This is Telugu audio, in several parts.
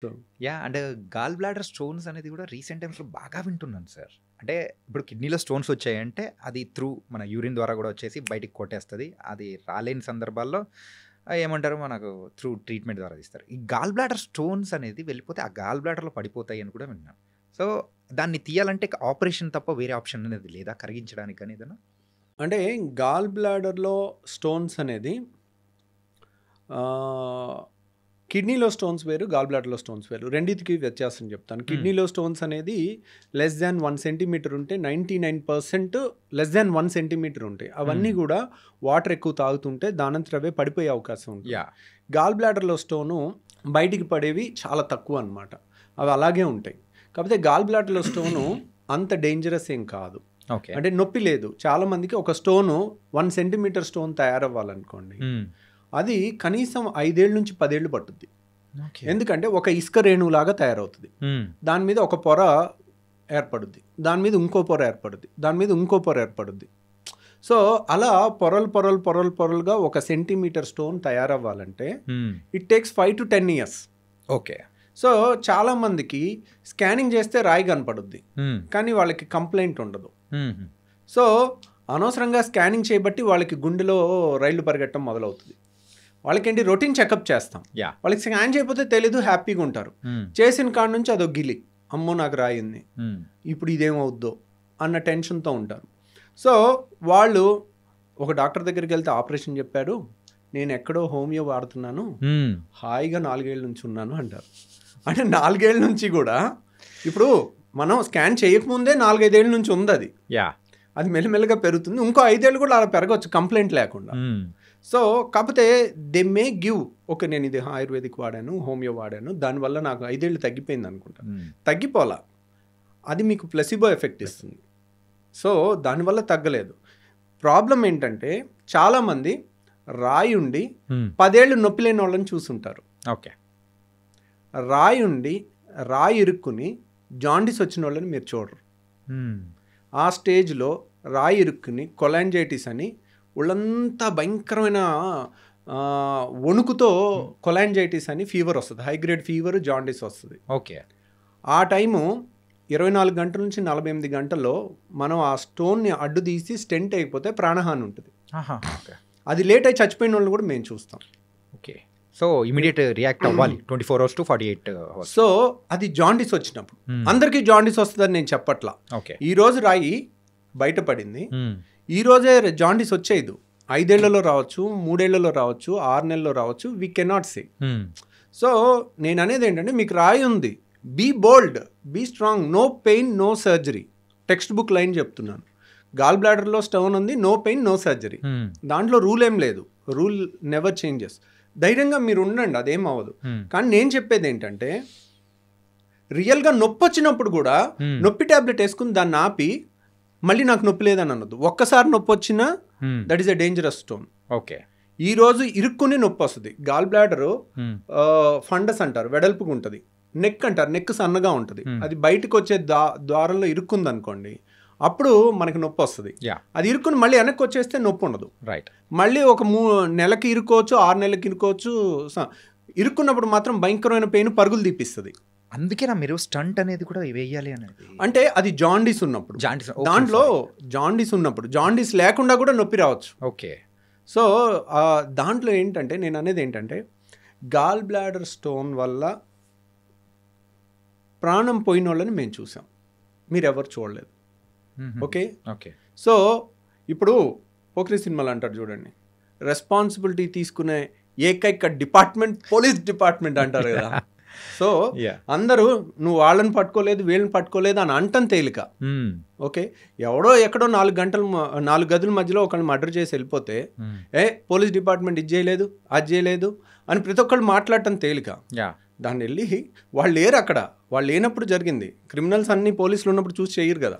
So and gall bladder stones అనేది కూడా రీసెంట్ టైమ్స్‌లో బాగా వింటున్నాను సార్. అంటే ఇప్పుడు కిడ్నీలో స్టోన్స్ వచ్చాయంటే అది త్రూ మన యూరిన్ ద్వారా కూడా వచ్చేసి బయటికి కొట్టేస్తది. అది రాలేని సందర్భాల్లో ఏమంటారు మనకు త్రూ ట్రీట్మెంట్ ద్వారా తీస్తారు. ఈ గాల్ బ్లాడర్ స్టోన్స్ అనేది వెళ్ళిపోతే ఆ గాల్ బ్లాడర్‌లో పడిపోతాయి అని కూడా విన్నాను. సో దాన్ని తీయాలంటే ఆపరేషన్ తప్ప వేరే ఆప్షన్ అనేది లేదా కరిగించడానికి గాని ఏదైనా? అంటే గాల్ బ్లాడర్‌లో స్టోన్స్ అనేది ఆహ్, కిడ్నీలో స్టోన్స్ వేరు, గాల్ బ్లాడర్‌లో స్టోన్స్ వేరు. రెండిటికి వ్యత్యాసం చెప్తాను. కిడ్నీలో స్టోన్స్ అనేది లెస్ దాన్ 1 సెంటీమీటర్ ఉంటే 99% లెస్ దాన్ 1 సెంటీమీటర్ ఉంటాయి. అవన్నీ కూడా వాటర్ ఎక్కువ తాగుతుంటే దానంతట అవే పడిపోయే అవకాశం ఉంటుంది. గాల్ బ్లాడర్‌లో స్టోను బయటికి పడేవి చాలా తక్కువ అన్నమాట. అవి అలాగే ఉంటాయి. కాకపోతే గాల్ బ్లాడర్‌లో స్టోను అంత డేంజరస్ ఏం కాదు. ఓకే. అంటే నొప్పి లేదు. చాలా మందికి ఒక స్టోను 1 సెంటీమీటర్ స్టోన్ తయారవ్వాలనుకోండి, అది కనీసం 5 ఏళ్ళ నుంచి 10 ఏళ్ళు పట్టుద్ది. ఓకే. ఎందుకంటే ఒక ఇసుక రేణువులాగా తయారవుతుంది. దాని మీద ఒక పొర ఏర్పడుద్ది, దాని మీద ఇంకో పొర ఏర్పడుద్ది, దాని మీద ఇంకో పొర ఏర్పడుద్ది. సో అలా పొరలుగా ఒక సెంటీమీటర్ స్టోన్ తయారవ్వాలంటే it takes 5 to 10 years. Okay. So చాలా మందికి స్కానింగ్ చేస్తే రాయి కనపడుద్ది, కానీ వాళ్ళకి కంప్లైంట్ ఉండదు. సో అనవసరంగా స్కానింగ్ చేయబట్టి వాళ్ళకి గుండెలో రైళ్లు పరిగెట్టడం మొదలవుతుంది. వాళ్ళకేంటి రొటీన్ చెకప్ చేస్తాం, వాళ్ళకి స్కాన్ చేయకపోతే తెలీదు, హ్యాపీగా ఉంటారు. చేసిన కాడ నుంచి అదో గిలి, అమ్మో నాకు రాయింది, ఇప్పుడు ఇదేమవుద్దో అన్న టెన్షన్తో ఉంటారు. సో వాళ్ళు ఒక డాక్టర్ దగ్గరికి వెళ్తే ఆపరేషన్ చెప్పారు, నేను ఎక్కడో హోమియో వాడుతున్నాను, హాయిగా 4 ఏళ్ళ నుంచి ఉన్నాను అంటారు. అంటే 4 ఏళ్ళ నుంచి కూడా ఇప్పుడు మనం స్కాన్ చేయకముందే 4-5 ఏళ్ళ నుంచి ఉంది అది. అది మెల్లమెల్లగా పెరుగుతుంది. ఇంకో 5 ఏళ్ళు కూడా అలా పెరగవచ్చు కంప్లైంట్ లేకుండా. సో కాకపోతే దే మే గివ్, ఓకే నేను ఇది ఆయుర్వేదిక్ వాడాను, హోమియో వాడాను, దానివల్ల నాకు 5 ఏళ్ళు తగ్గిపోయింది అనుకుంటా. తగ్గిపోలా, అది మీకు ప్లసిబో ఎఫెక్ట్ ఇస్తుంది. సో దానివల్ల తగ్గలేదు. ప్రాబ్లం ఏంటంటే చాలామంది రాయి ఉండి 10 ఏళ్ళు నొప్పి లేని వాళ్ళని చూసుంటారు. ఓకే. రాయి ఉండి రాయి ఇరుక్కుని జాండిస్ వచ్చిన వాళ్ళని మీరు చూడరు. ఆ స్టేజ్లో రాయి ఇరుక్కుని కొలాంజైటిస్ అని ఒళ్ళంతా భయంకరమైన వణుకుతో కొలాంజైటిస్ అని ఫీవర్ వస్తుంది, హై గ్రేడ్ ఫీవర్, జాండిస్ వస్తుంది. ఓకే. ఆ టైము 24 గంటల నుంచి 48 గంటల్లో మనం ఆ స్టోన్ని అడ్డు తీసి స్టెంట్ అయిపోతే ప్రాణహాని ఉంటుంది. అది లేట్ అయి చచ్చిపోయిన వాళ్ళని కూడా మేము చూస్తాం. ఓకే. సో ఇమీడియట్ రియాక్ట్ అవ్వాలి 24 hours to 48 hours. సో అది జాండిస్ వచ్చినప్పుడు. అందరికీ జాండిస్ వస్తుందని నేను చెప్పట్లా. ఈ రోజు రాయి బయటపడింది, ఈ రోజే జాండిస్ వచ్చేది. 5 ఏళ్లలో రావచ్చు, 3 ఏళ్లలో రావచ్చు, 6 నెలల్లో రావచ్చు, వీ కెనాట్ సే. సో నేను అనేది ఏంటంటే మీకు రాయి ఉంది, be bold, be strong, no pain no surgery. Textbook line చెప్తున్నాను. గాల్ బ్లాడర్లో స్టోన్ ఉంది, నో పెయిన్ నో సర్జరీ. దాంట్లో రూల్ ఏం లేదు, రూల్ నెవర్ చేంజెస్. ధైర్యంగా మీరు ఉండండి, అదేం అవ్వదు. కానీ నేను చెప్పేది ఏంటంటే రియల్గా నొప్పి వచ్చినప్పుడు కూడా నొప్పి ట్యాబ్లెట్ వేసుకుని దాన్ని ఆపి మళ్ళీ నాకు నొప్పి లేదని అనొద్దు. ఒక్కసారి నొప్పి వచ్చినా that is a dangerous stone. Okay. ఈ రోజు ఇరుక్కుని నొప్పి వస్తుంది. గాల్ బ్లాడర్ ఫండస్ అంటారు, వెడల్పుగా ఉంటుంది. నెక్ అంటారు, నెక్ సన్నగా ఉంటుంది. అది బయటకు వచ్చే ద్వారంలో ఇరుక్కుంది అనుకోండి, అప్పుడు మనకి నొప్పి వస్తుంది. అది ఇరుక్కుని మళ్ళీ వెనక్కి వచ్చేస్తే నొప్పి ఉండదు. రైట్. మళ్ళీ ఒక 3 నెలలకి ఇరుకోవచ్చు, 6 నెలలకి ఇరుకోవచ్చు. ఇరుక్కున్నప్పుడు మాత్రం భయంకరమైన పెయిన్ పరుగులు తీపిస్తుంది. అందుకేనా మీరు స్టంట్ అనేది కూడా వేయాలి అనేది? అంటే అది జాండీస్ ఉన్నప్పుడు, దాంట్లో జాండీస్ ఉన్నప్పుడు, జాండీస్ లేకుండా కూడా నొప్పి రావచ్చు. ఓకే. సో దాంట్లో ఏంటంటే నేను అనేది ఏంటంటే గాల్ బ్లాడర్ స్టోన్ వల్ల ప్రాణం పోయిన వాళ్ళని మేము చూసాం, మీరెవరు చూడలేదు. ఓకే. ఓకే. సో ఇప్పుడు పోక్రీ సినిమాలు అంటారు చూడండి, రెస్పాన్సిబిలిటీ తీసుకునే ఏకైక డిపార్ట్మెంట్ పోలీస్ డిపార్ట్మెంట్ అంటారు కదా. సో అందరూ నువ్వు వాళ్ళని పట్టుకోలేదు, వీళ్ళని పట్టుకోలేదు అని అంటం తేలిక. ఓకే, ఎవడో ఎక్కడో 4 గదుల మధ్యలో ఒకళ్ళని మర్డర్ చేసి వెళ్ళిపోతే పోలీస్ డిపార్ట్మెంట్ ఇది చేయలేదు, అది చేయలేదు అని ప్రతి ఒక్కళ్ళు మాట్లాడటం తేలిక. దాన్ని వెళ్ళి వాళ్ళు లేరు అక్కడ, వాళ్ళు లేనప్పుడు జరిగింది. క్రిమినల్స్ అన్ని పోలీసులు ఉన్నప్పుడు చూసి చేయరు కదా.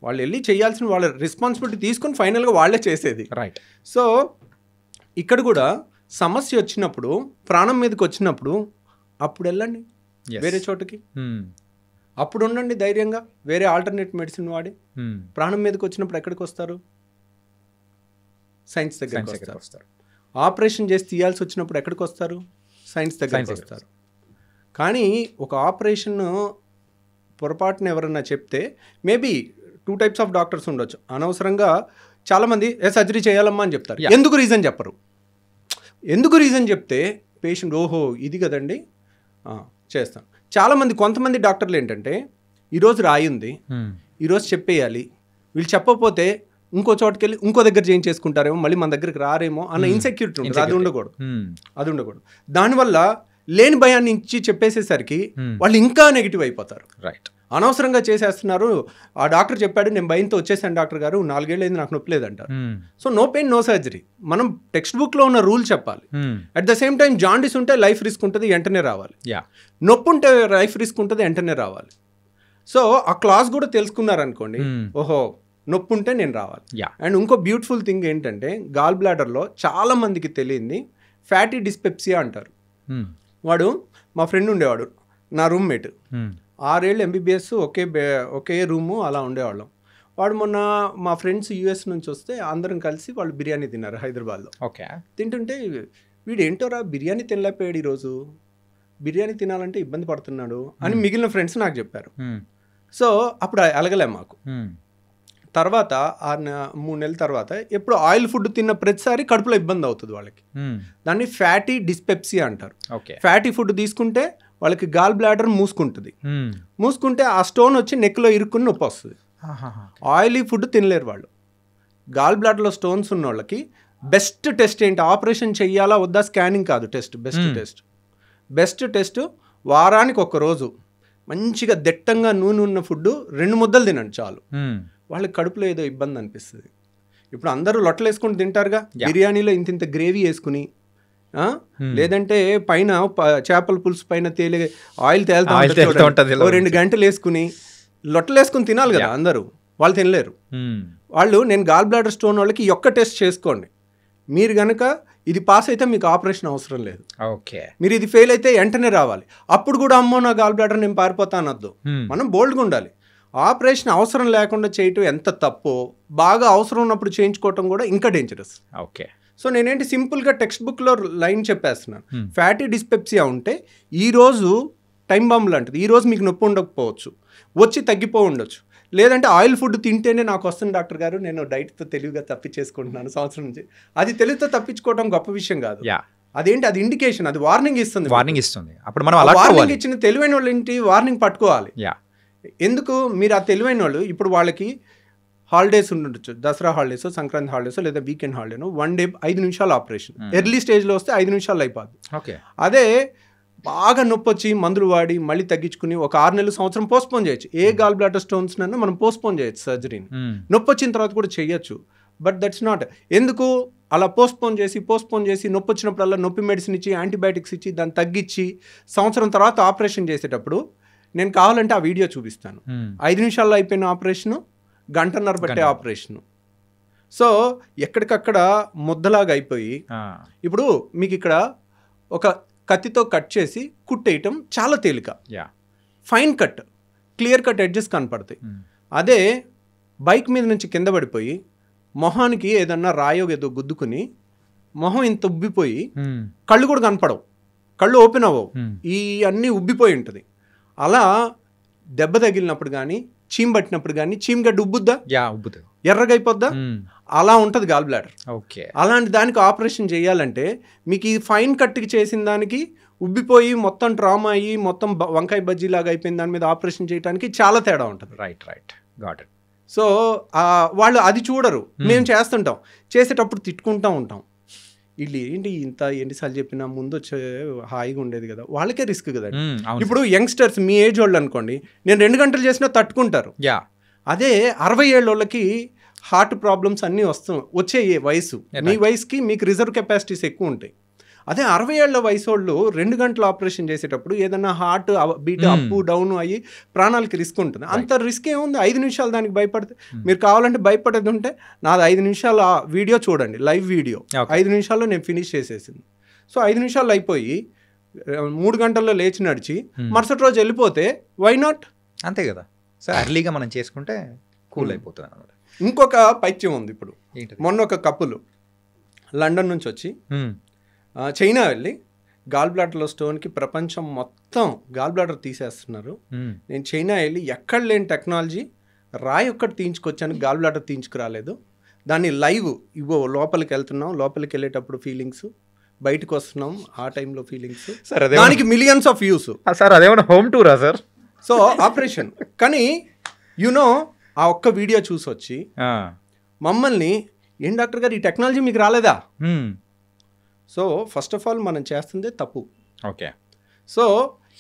వాళ్ళు వెళ్ళి చేయాల్సిన వాళ్ళ రెస్పాన్సిబిలిటీ తీసుకొని ఫైనల్గా వాళ్ళే చేసేది. రైట్. సో ఇక్కడ కూడా సమస్య వచ్చినప్పుడు, ప్రాణం మీదకి వచ్చినప్పుడు అప్పుడు వెళ్ళండి వేరే చోటకి, అప్పుడు ఉండండి ధైర్యంగా, వేరే ఆల్టర్నేట్ మెడిసిన్ వాడి. ప్రాణం మీదకి వచ్చినప్పుడు ఎక్కడికి వస్తారు? సైన్స్ దగ్గరికి వస్తారు. ఆపరేషన్ చేసి తీయాల్సి వచ్చినప్పుడు ఎక్కడికి వస్తారు? సైన్స్ దగ్గరికి వస్తారు. కానీ ఒక ఆపరేషన్ పొరపాటున ఎవరన్నా చెప్తే మేబీ 2 types ఆఫ్ డాక్టర్స్ ఉండొచ్చు. అనవసరంగా చాలామంది సర్జరీ చేయాలమ్మా అని చెప్తారు. ఎందుకు రీజన్ చెప్పరు. ఎందుకు రీజన్ చెప్తే పేషెంట్ ఓహో ఇది కదండి చేస్తాను. చాలామంది కొంతమంది డాక్టర్లు ఏంటంటే ఈరోజు రాయి ఉంది, ఈరోజు చెప్పేయాలి, వీళ్ళు చెప్పకపోతే ఇంకో చోటుకి వెళ్ళి ఇంకో దగ్గర చేయించేసుకుంటారేమో, మళ్ళీ మన దగ్గరికి రారేమో అన్న ఇన్సెక్యూరిటీ ఉంటుంది. అది ఉండకూడదు. దానివల్ల లేని భయాన్ని ఇచ్చి చెప్పేసేసరికి వాళ్ళు ఇంకా నెగిటివ్ అయిపోతారు. రైట్. అనవసరంగా చేసేస్తున్నారు. ఆ డాక్టర్ చెప్పాడు, నేను భయంతో వచ్చేసాను డాక్టర్ గారు, 4 ఏళ్ళు అయింది నాకు నొప్పి లేదంటారు. So no pain no surgery. మనం టెక్స్ట్ బుక్లో ఉన్న రూల్ చెప్పాలి. At the same time jaundice ఉంటే లైఫ్ రిస్క్ ఉంటుంది, వెంటనే రావాలి. నొప్పి ఉంటే లైఫ్ రిస్క్ ఉంటుంది, వెంటనే రావాలి. సో ఆ క్లాస్ కూడా తెలుసుకున్నారనుకోండి, ఓహో నొప్పి ఉంటే నేను రావాలి. అండ్ ఇంకో బ్యూటిఫుల్ థింగ్ ఏంటంటే గాల్ బ్లాడర్లో చాలా మందికి తెలియంది ఫ్యాటీ డిస్పెప్సియా అంటారు. వాడు మా ఫ్రెండ్ ఉండేవాడు, నా రూమ్మేట్. 6 ఏళ్ళు MBBS ఒకే రూము అలా ఉండేవాళ్ళం. వాడు మొన్న మా ఫ్రెండ్స్ US నుంచి వస్తే అందరం కలిసి వాళ్ళు బిర్యానీ తిన్నారు హైదరాబాద్లో. ఓకే. తింటుంటే వీడు ఏంటోరా బిర్యానీ తినలేకపోయాడు ఈరోజు, బిర్యానీ తినాలంటే ఇబ్బంది పడుతున్నాడు అని మిగిలిన ఫ్రెండ్స్ నాకు చెప్పారు. సో అప్పుడు అలగలే మాకు. తర్వాత 3 నెలల తర్వాత ఎప్పుడు ఆయిల్ ఫుడ్ తిన్న ప్రతిసారి కడుపులో ఇబ్బంది అవుతుంది వాళ్ళకి. దాన్ని ఫ్యాటీ డిస్పెప్సియా అంటారు. ఫ్యాటీ ఫుడ్ తీసుకుంటే వాళ్ళకి గాల్ బ్లాడర్ మూసుకుంటే ఆ స్టోన్ వచ్చి నెక్లో ఇరుక్కుని నొప్పి వస్తుంది. ఆయిలీ ఫుడ్ తినలేరు వాళ్ళు. గాల్ బ్లాడర్లో స్టోన్స్ ఉన్న వాళ్ళకి బెస్ట్ టెస్ట్ ఏంటి, ఆపరేషన్ చెయ్యాలా వద్దా స్కానింగ్ కాదు టెస్ట్. బెస్ట్ టెస్ట్ వారానికి 1 రోజు మంచిగా దట్టంగా నూనె ఉన్న ఫుడ్ 2 ముద్దలు తినండి చాలు. వాళ్ళకి కడుపులో ఏదో ఇబ్బంది అనిపిస్తుంది. ఇప్పుడు అందరూ లొట్టలు వేసుకుని తింటారుగా, బిర్యానీలో ఇంత గ్రేవీ వేసుకుని, లేదంటే పైన చేపల పులుసు పైన ఆయిల్ తేలుతా 2 గంటలు వేసుకుని లొట్టలు వేసుకుని తినాలి కదా అందరూ. వాళ్ళు తినలేరు. వాళ్ళు నేను గాల్ బ్లాడర్ స్టోన్ వాళ్ళకి ఒక్క టెస్ట్ చేసుకోండి, మీరు కనుక ఇది పాస్ అయితే మీకు ఆపరేషన్ అవసరం లేదు. ఓకే. మీరు ఇది ఫెయిల్ అయితే వెంటనే రావాలి. అప్పుడు కూడా అమ్మో నా గాల్ బ్లాడర్ నేను పారిపోతా అనొద్దు. మనం బోల్డ్గా ఉండాలి. ఆపరేషన్ అవసరం లేకుండా చేయటం ఎంత తప్పో, బాగా అవసరం ఉన్నప్పుడు చేయించుకోవటం కూడా ఇంకా డేంజరస్. ఓకే. సో నేనేంటి సింపుల్గా టెక్స్ట్ బుక్లో లైన్ చెప్పేస్తున్నాను. ఫ్యాటీ డిస్పెప్సియా ఉంటే ఈరోజు టైం బాంబ్ లాంటిది, ఈరోజు మీకు నొప్పి ఉండకపోవచ్చు, వచ్చి తగ్గిపో ఉండొచ్చు. లేదంటే ఆయిల్ ఫుడ్ తింటేనే నాకు వస్తుంది డాక్టర్ గారు, నేను డైట్తో తెలివిగా తప్పించేసుకుంటున్నాను సంవత్సరం నుంచి. అది తెలివితో తప్పించుకోవటం గొప్ప విషయం కాదు. అదేంటి, అది ఇండికేషన్, అది వార్నింగ్ ఇస్తుంది. అప్పుడు మనం వార్నింగ్ ఇచ్చిన తెలివైన వాళ్ళు ఏంటి, వార్నింగ్ పట్టుకోవాలి. ఎందుకు మీరు ఆ తెలివైన వాళ్ళు ఇప్పుడు వాళ్ళకి హాలిడేస్ ఉండొచ్చు, దసరా హాలిడేస్, సంక్రాంతి హాలిడేస్, లేదా వీకెండ్ హాలిడేను, 1 డే 5 నిమిషాలు ఆపరేషన్. ఎర్లీ స్టేజ్లో వస్తే 5 నిమిషాలు అయిపోద్ది. ఓకే. అదే బాగా నొప్పి వచ్చి మందులు వాడి మళ్ళీ తగ్గించుకుని ఒక 6 నెలలు సంవత్సరం పోస్ట్పోన్ చేయొచ్చు. ఏ గాల్ బ్లాడర్ స్టోన్స్ నన్ను మనం పోస్ట్పోన్ చేయొచ్చు సర్జరీని. నొప్పి వచ్చిన తర్వాత కూడా చేయొచ్చు. But that's not. ఎందుకు అలా పోస్ట్పోన్ చేసి నొప్పి వచ్చినప్పుడల్లా నొప్పి మెడిసిన్ ఇచ్చి యాంటీబయాటిక్స్ ఇచ్చి దాన్ని తగ్గించి సంవత్సరం తర్వాత ఆపరేషన్ చేసేటప్పుడు నేను కావాలంటే ఆ వీడియో చూపిస్తాను. 5 నిమిషాల్లో అయిపోయిన ఆపరేషను, 1.5 గంటలు పట్టే ఆపరేషను. సో ఎక్కడికక్కడ ముద్దలాగా అయిపోయి, ఇప్పుడు మీకు ఇక్కడ ఒక కత్తితో కట్ చేసి కుట్టేయటం చాలా తేలిక, fine cut, clear cut edges కనపడతాయి. అదే బైక్ మీద నుంచి కింద పడిపోయి మొహానికి ఏదన్నా రాయో ఏదో గుద్దుకుని మొహం ఇంత ఉబ్బిపోయి కళ్ళు కూడా కనపడవు, కళ్ళు ఓపెన్ అవ్వవు, ఈ అన్నీ ఉబ్బిపోయి ఉంటుంది. అలా దెబ్బ తగిలినప్పుడు కానీ చీమ్ పట్టినప్పుడు కానీ చీమగడ్డ ఉబ్బుద్దా, ఎర్రగా అయిపోద్దా, అలా ఉంటుంది గాల్ బ్లాడర్. ఓకే. అలాంటి దానికి ఆపరేషన్ చేయాలంటే మీకు ఈ ఫైన్ కట్కి చేసిన దానికి ఉబ్బిపోయి మొత్తం ట్రామా అయ్యి మొత్తం వంకాయ బజ్జీ లాగా అయిపోయిన దాని మీద ఆపరేషన్ చేయడానికి చాలా తేడా ఉంటుంది. Right got it. సో వాళ్ళు అది చూడరు. మేము చేస్తుంటాం, చేసేటప్పుడు తిట్టుకుంటూ ఉంటాం, వీళ్ళు ఏంటి ఇంత ఎన్నిసార్లు చెప్పినా ముందు వచ్చే హాయిగా ఉండేది కదా, వాళ్ళకే రిస్క్ కదా. ఇప్పుడు యంగ్స్టర్స్ మీ ఏజ్ వాళ్ళు అనుకోండి, నేను 2 గంటలు చేసినా తట్టుకుంటారు. అదే 60 ఏళ్ళ వాళ్ళకి హార్ట్ ప్రాబ్లమ్స్ అన్నీ వచ్చే వయసు, మీ వయసుకి మీకు రిజర్వ్ కెపాసిటీస్ ఎక్కువ ఉంటాయి. అదే 60 ఏళ్ల వయసు వాళ్ళు 2 గంటలు ఆపరేషన్ చేసేటప్పుడు ఏదైనా హార్ట్ బీట్ అప్ డౌన్ అయ్యి ప్రాణాలకి రిస్క్ ఉంటుంది. అంత రిస్క్ ఏముంది, 5 నిమిషాలు దానికి భయపడితే. మీరు కావాలంటే భయపడేది ఉంటే నాది 5 నిమిషాల వీడియో చూడండి, లైవ్ వీడియో 5 నిమిషాల్లో నేను ఫినిష్ చేసేసింది. సో 5 నిమిషాలు అయిపోయి 3 గంటల్లో లేచి నడిచి మరుసటి రోజు వెళ్ళిపోతే వై నాట్, అంతే కదా. సో ఎర్లీగా మనం చేసుకుంటే కూల్ అయిపోతుంది అన్నమాట. ఇంకొక పైత్యం ఉంది. ఇప్పుడు మొన్న ఒక కపుల్ లండన్ నుంచి వచ్చి చైనా వెళ్ళి గాల్ బ్లాడర్లో స్టోన్కి ప్రపంచం మొత్తం గాల్ బ్లాడర్ తీసేస్తున్నారు. నేను చైనా వెళ్ళి ఎక్కడ లేని టెక్నాలజీ రాయి ఒక్కటి తీయించుకొచ్చాను, గాల్ బ్లాడర్ తీయించుకురాలేదు. దాన్ని లైవ్ ఇగో లోపలికి వెళ్తున్నాం, లోపలికి వెళ్ళేటప్పుడు ఫీలింగ్స్, బయటకు వస్తున్నాం ఆ టైంలో ఫీలింగ్స్, దానికి మిలియన్స్ ఆఫ్ వ్యూస్. సార్ అదేమన్నా హోమ్ టూరా సార్? So operation. కానీ యునో ఆ ఒక్క వీడియో చూసి వచ్చి మమ్మల్ని ఏం డాక్టర్ గారు ఈ టెక్నాలజీ మీకు రాలేదా? సో ఫస్ట్ ఆఫ్ ఆల్ మనం చేస్తుంది తప్పు. ఓకే. సో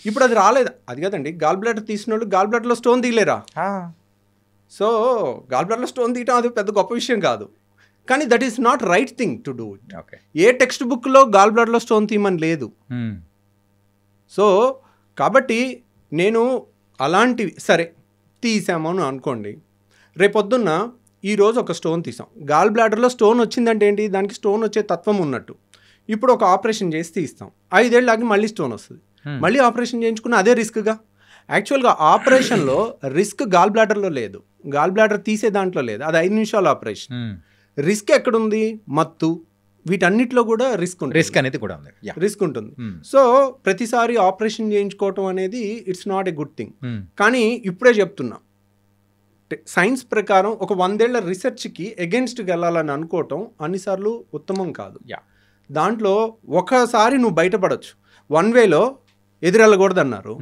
ఇప్పుడు అది రాలేదు, అది కదండి గాల్ బ్లాడర్ తీసిన వాళ్ళు గాల్ బ్లాడర్లో స్టోన్ తీయలేరా? సో గాల్ బ్లాడర్లో స్టోన్ తీయటం అది పెద్ద గొప్ప విషయం కాదు, కానీ that is not right thing to do it. ఏ టెక్స్ట్ బుక్లో గాల్ బ్లాడర్లో స్టోన్ తీయమని లేదు. సో కాబట్టి నేను అలాంటివి సరే తీసాము అని అనుకోండి, రేపొద్దున్న ఈరోజు ఒక స్టోన్ తీసాం, గాల్ బ్లాడర్లో స్టోన్ వచ్చిందంటే ఏంటి, దానికి స్టోన్ వచ్చే తత్వం ఉన్నట్టు. ఇప్పుడు ఒక ఆపరేషన్ చేసి తీస్తాం, 5 ఏళ్ళు ఆగి మళ్ళీ స్టోన్ వస్తుంది, మళ్ళీ ఆపరేషన్ చేయించుకున్న అదే రిస్క్గా. యాక్చువల్గా ఆపరేషన్లో రిస్క్ గాల్ బ్లాడర్లో లేదు, గాల్ బ్లాడర్ తీసే దాంట్లో లేదు, అది 5 నిమిషాల ఆపరేషన్. రిస్క్ ఎక్కడుంది? మత్తు, వీటన్నిటిలో కూడా రిస్క్ ఉంటుంది, రిస్క్ అనేది కూడా ఉంది, రిస్క్ ఉంటుంది. సో ప్రతిసారి ఆపరేషన్ చేయించుకోవటం అనేది it's not a good thing. కానీ ఇప్పుడే చెప్తున్నా, సైన్స్ ప్రకారం ఒక 100 ఏళ్ల రీసెర్చ్కి ఎగెన్స్ట్కి వెళ్ళాలని అనుకోవటం అన్నిసార్లు ఉత్తమం కాదు. దాంట్లో ఒకసారి నువ్వు బయటపడవచ్చు. 1 వేలో ఎదురెళ్ళకూడదు అన్నారు,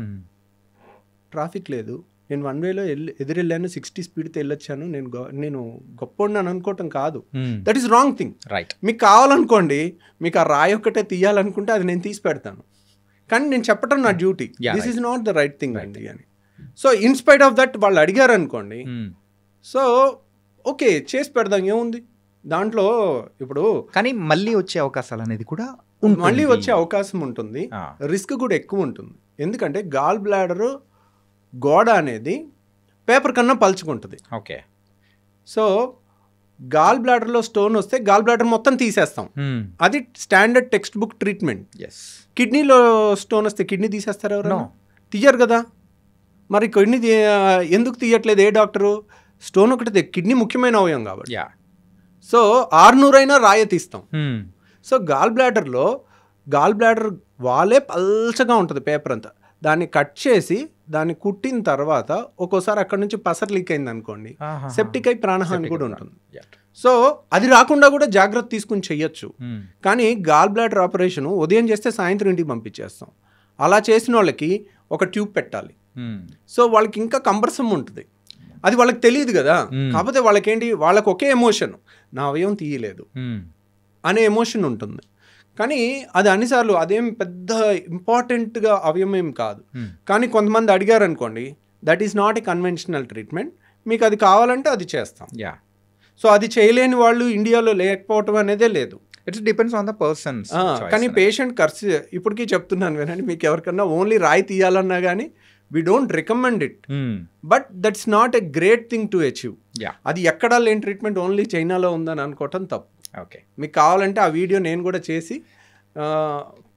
ట్రాఫిక్ లేదు, నేను 1 వేలో ఎదురెళ్ళాను, 60 స్పీడ్తో వెళ్ళొచ్చాను, నేను గొప్ప ఉన్నాను అనుకోవటం కాదు. That is wrong thing. Right. మీకు కావాలనుకోండి, మీకు ఆ రాయి ఒక్కటే తీయాలనుకుంటే అది నేను తీసి పెడతాను, కానీ నేను చెప్పటం నా duty. This is not the right thing అండి అని. సో ఇన్స్పైట్ ఆఫ్ దట్ వాళ్ళు అడిగారు అనుకోండి, సో ఓకే చేసి పెడదాం, ఏముంది దాంట్లో. ఇప్పుడు కానీ మళ్ళీ వచ్చే అవకాశాలు అనేది కూడా మళ్ళీ వచ్చే అవకాశం ఉంటుంది, రిస్క్ కూడా ఎక్కువ ఉంటుంది. ఎందుకంటే గాల్ బ్లాడర్ గోడ అనేది పేపర్ కన్నా పలుచుకుంటుంది. ఓకే. సో గాల్ బ్లాడర్లో స్టోన్ వస్తే గాల్ బ్లాడర్ మొత్తం తీసేస్తాం, అది స్టాండర్డ్ టెక్స్ట్ బుక్ ట్రీట్మెంట్. కిడ్నీలో స్టోన్ వస్తే కిడ్నీ తీసేస్తారు ఎవరు? తీయరు కదా. మరి కిడ్నీ ఎందుకు తీయట్లేదు ఏ డాక్టరు? స్టోన్ ఒకటి, కిడ్నీ ముఖ్యమైన అవయవం కాబట్టి. సో 600 అయినా రాయ తీస్తాం. సో గాల్ బ్లాడర్ వాలే పల్చగా ఉంటుంది పేపర్ అంతా, దాన్ని కట్ చేసి దాన్ని కుట్టిన తర్వాత ఒక్కోసారి అక్కడ నుంచి పసర్ లీక్ అయింది అనుకోండి, సెప్టిక్ అయి ప్రాణహాని కూడా ఉంటుంది. సో అది రాకుండా కూడా జాగ్రత్త తీసుకుని చెయ్యొచ్చు. కానీ గాల్ బ్లాడర్ ఆపరేషన్ ఉదయం చేస్తే సాయంత్రం ఇంటికి పంపించేస్తాం. అలా చేసిన వాళ్ళకి ఒక ట్యూబ్ పెట్టాలి. సో వాళ్ళకి ఇంకా కంబర్సమ్ ఉంటుంది, అది వాళ్ళకి తెలియదు కదా. కాకపోతే వాళ్ళకేంటి, వాళ్ళకి ఒకే ఎమోషన్, నా అవయవం తీయలేదు అనే ఎమోషన్ ఉంటుంది. కానీ అది అన్నిసార్లు అదేం పెద్ద ఇంపార్టెంట్గా అవయవం ఏం కాదు. కానీ కొంతమంది అడిగారు అనుకోండి, that is not a conventional treatment, మీకు అది కావాలంటే అది చేస్తాం. సో అది చేయలేని వాళ్ళు ఇండియాలో లేకపోవటం అనేదే లేదు. It's depends on the persons. కానీ పేషెంట్ ఖర్చు ఇప్పటికీ చెప్తున్నాను వినండి, మీకు ఎవరికన్నా ఓన్లీ రాయి తీయాలన్నా కానీ we don't recommend it, but that's not a great thing to achieve. అది ఎక్కడా లేని ట్రీట్మెంట్ ఓన్లీ చైనాలో ఉందని అనుకోవటం తప్పు. ఓకే. మీకు కావాలంటే ఆ వీడియో నేను కూడా చేసి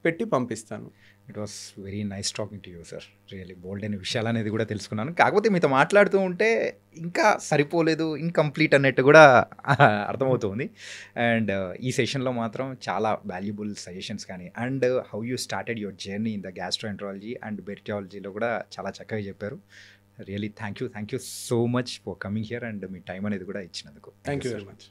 పెట్టి పంపిస్తాను. It was very nice talking to you sir. Really bold అయిన విషయాలు అనేది కూడా తెలుసుకున్నాను. కాకపోతే మీతో మాట్లాడుతూ ఉంటే ఇంకా సరిపోలేదు, ఇన్కంప్లీట్ అన్నట్టు కూడా అర్థమవుతుంది. అండ్ ఈ సెషన్లో మాత్రం చాలా వాల్యుబుల్ సజెషన్స్ కానీ, and how you started your journey in the gastroenterology and బెర్టియాలజీలో కూడా చాలా చక్కగా చెప్పారు. Really thank you so much for coming here and మీ టైం అనేది కూడా ఇచ్చినందుకు. Thank you very much.